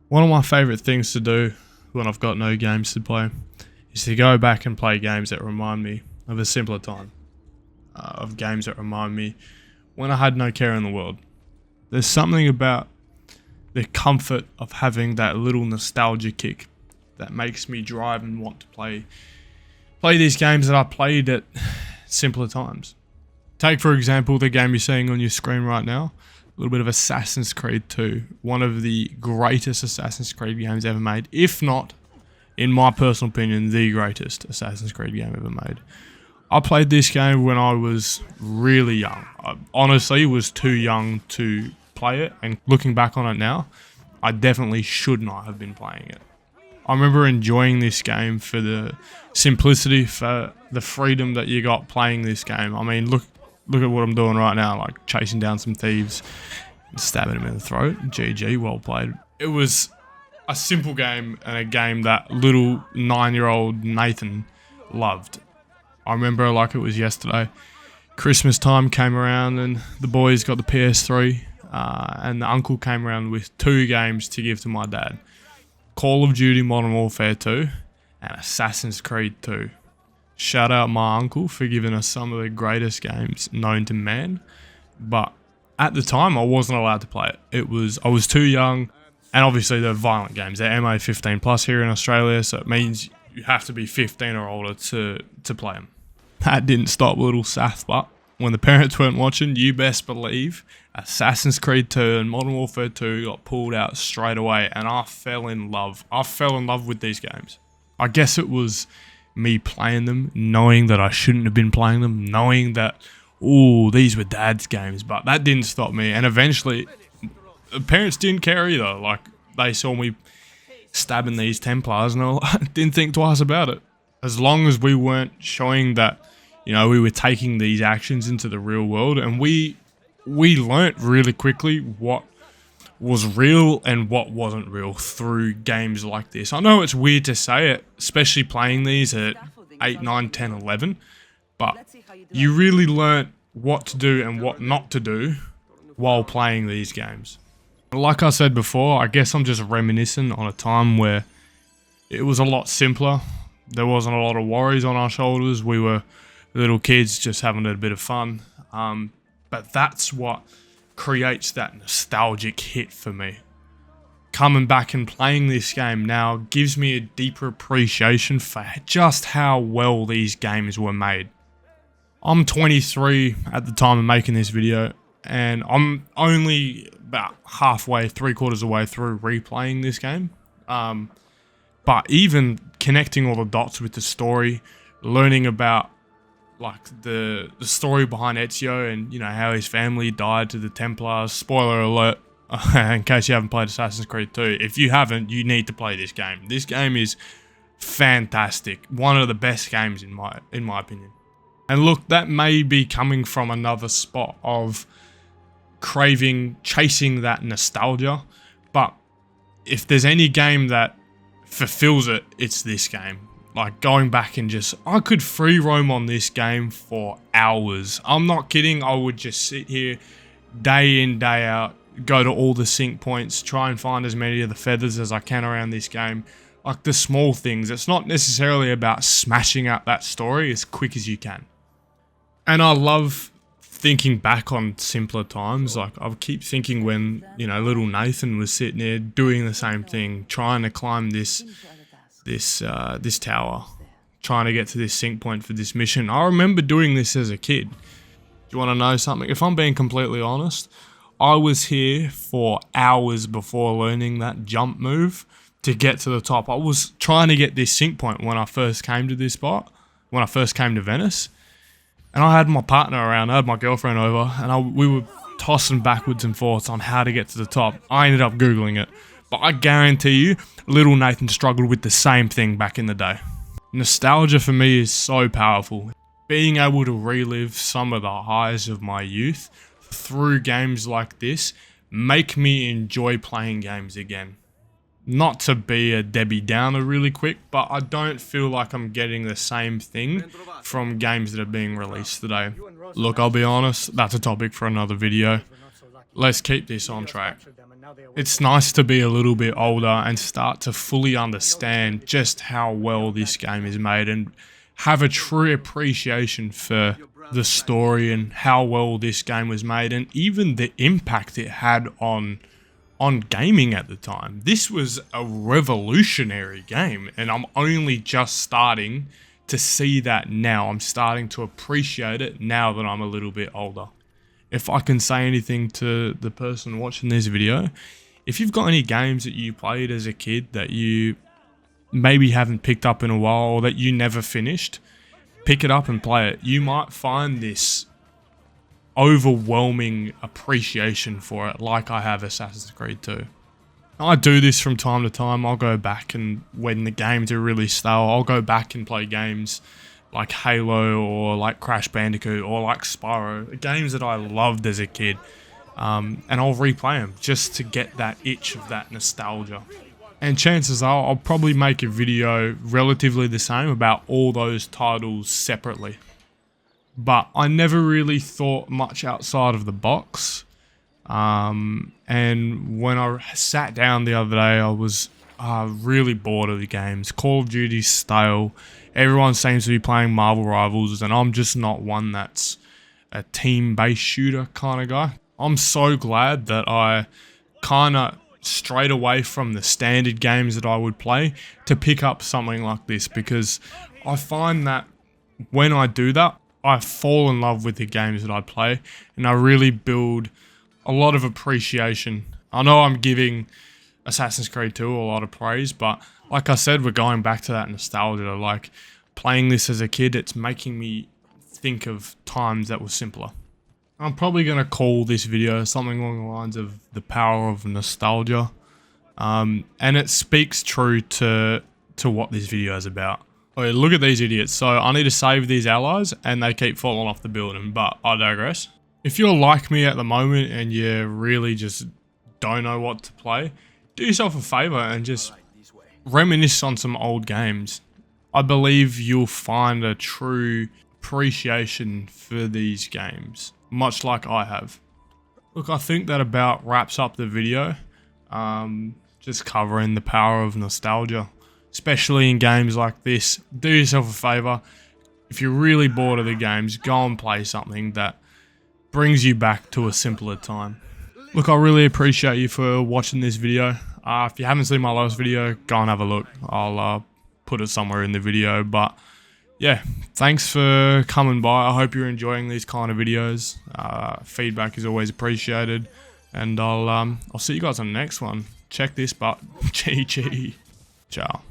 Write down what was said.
One of my favourite things to do when I've got no games to play is to go back and play games that remind me of a simpler time, of games that remind me when I had no care in the world. There's something about the comfort of having that little nostalgia kick that makes me drive and want to play these games that I played at simpler times. Take for example the game you're seeing on your screen right now, a little bit of Assassin's Creed 2, one of the greatest Assassin's Creed games ever made, if not, in my personal opinion, the greatest Assassin's Creed game ever made. I played this game when I was really young. I honestly was too young to play it, and looking back on it now, I definitely should not have been playing it. I remember enjoying this game for the simplicity, for the freedom that you got playing this game. I mean, look at what I'm doing right now, like chasing down some thieves, stabbing them in the throat. GG, well played. It was a simple game, and a game that little 9-year-old Nathan loved. I remember like it was yesterday. Christmas time came around and the boys got the PS3, and the uncle came around with 2 games to give to my dad. Call of Duty Modern Warfare 2 and Assassin's Creed 2. Shout out my uncle for giving us some of the greatest games known to man. But at the time, I wasn't allowed to play it. I was too young, and obviously they're violent games. They're MA 15 plus here in Australia, so it means you have to be 15 or older to play them. That didn't stop little Sath, but when the parents weren't watching, you best believe Assassin's Creed 2 and Modern Warfare 2 got pulled out straight away, and I fell in love. I fell in love with these games. I guess it was me playing them, knowing that I shouldn't have been playing them, knowing that, ooh, these were dad's games, but that didn't stop me. And eventually, the parents didn't care either. Like, they saw me stabbing these Templars, and I didn't think twice about it. As long as we weren't showing that, you know, we were taking these actions into the real world, and we learnt really quickly what was real and what wasn't real through games like this. I know it's weird to say it, especially playing these at 8, 9, 10, 11, but you really learnt what to do and what not to do while playing these games. Like I said before, I guess I'm just reminiscing on a time where it was a lot simpler. There wasn't a lot of worries on our shoulders. We were little kids just having a bit of fun. But that's what creates that nostalgic hit for me. Coming back and playing this game now gives me a deeper appreciation for just how well these games were made. I'm 23 at the time of making this video, and I'm only about halfway, 3/4 of the way through replaying this game. But even connecting all the dots with the story, learning about like the story behind Ezio and, you know, how his family died to the Templars. Spoiler alert, in case you haven't played Assassin's Creed 2. If you haven't, you need to play this game. This game is fantastic. One of the best games in my opinion. And look, that may be coming from another spot of chasing that nostalgia, but if there's any game that fulfills it, it's this game. Like, going back and I could free roam on this game for hours. I'm not kidding. I would just sit here day in, day out, go to all the sync points, try and find as many of the feathers as I can around this game. Like, the small things. It's not necessarily about smashing out that story as quick as you can. And I love thinking back on simpler times. Like, I keep thinking when, you know, little Nathan was sitting there doing the same thing, trying to climb this tower, trying to get to this sync point for this mission. I remember doing this as a kid. Do you want to know something? If I'm being completely honest, I was here for hours before learning that jump move to get to the top. I was trying to get this sync point when I first came to this spot, when I first came to Venice, and I had my partner around, I had my girlfriend over, and we were tossing backwards and forwards on how to get to the top. I ended up Googling it. But I guarantee you, little Nathan struggled with the same thing back in the day. Nostalgia for me is so powerful. Being able to relive some of the highs of my youth through games like this make me enjoy playing games again. Not to be a Debbie Downer really quick, but I don't feel like I'm getting the same thing from games that are being released today. Look, I'll be honest, that's a topic for another video. let's keep this on track. It's nice to be a little bit older and start to fully understand just how well this game is made and have a true appreciation for the story and how well this game was made and even the impact it had on gaming at the time. This was a revolutionary game, and I'm only just starting to see that now. I'm starting to appreciate it now that I'm a little bit older. If I can say anything to the person watching this video, if you've got any games that you played as a kid that you maybe haven't picked up in a while or that you never finished, pick it up and play it. You might find this overwhelming appreciation for it like I have Assassin's Creed 2. I do this from time to time. I'll go back, and when the games are really stale, I'll go back and play games like Halo or like Crash Bandicoot or like Spyro, games that I loved as a kid, and I'll replay them just to get that itch of that nostalgia. And chances are I'll probably make a video relatively the same about all those titles separately. But I never really thought much outside of the box. And when I sat down the other day, I was really bored of the games. Call of Duty's stale. Everyone seems to be playing Marvel Rivals, and I'm just not one that's a team-based shooter kind of guy. I'm so glad that I kind of strayed away from the standard games that I would play to pick up something like this, because I find that when I do that, I fall in love with the games that I play, and I really build a lot of appreciation. I know I'm giving Assassin's Creed 2 a lot of praise, but like I said, we're going back to that nostalgia. Like, playing this as a kid, it's making me think of times that were simpler. I'm probably going to call this video something along the lines of the power of nostalgia. And it speaks true to what this video is about. Okay, look at these idiots. So I need to save these allies and they keep falling off the building, but I digress. If you're like me at the moment and you really just don't know what to play, do yourself a favor and just reminisce on some old games. I believe you'll find a true appreciation for these games, much like I have. Look, I think that about wraps up the video. Just covering the power of nostalgia, especially in games like this. Do yourself a favor. If you're really bored of the games, go and play something that brings you back to a simpler time. Look, I really appreciate you for watching this video. If you haven't seen my last video, go and have a look. I'll put it somewhere in the video. But yeah, thanks for coming by. I hope you're enjoying these kind of videos. Feedback is always appreciated. And I'll see you guys on the next one. Check this, but GG. Ciao.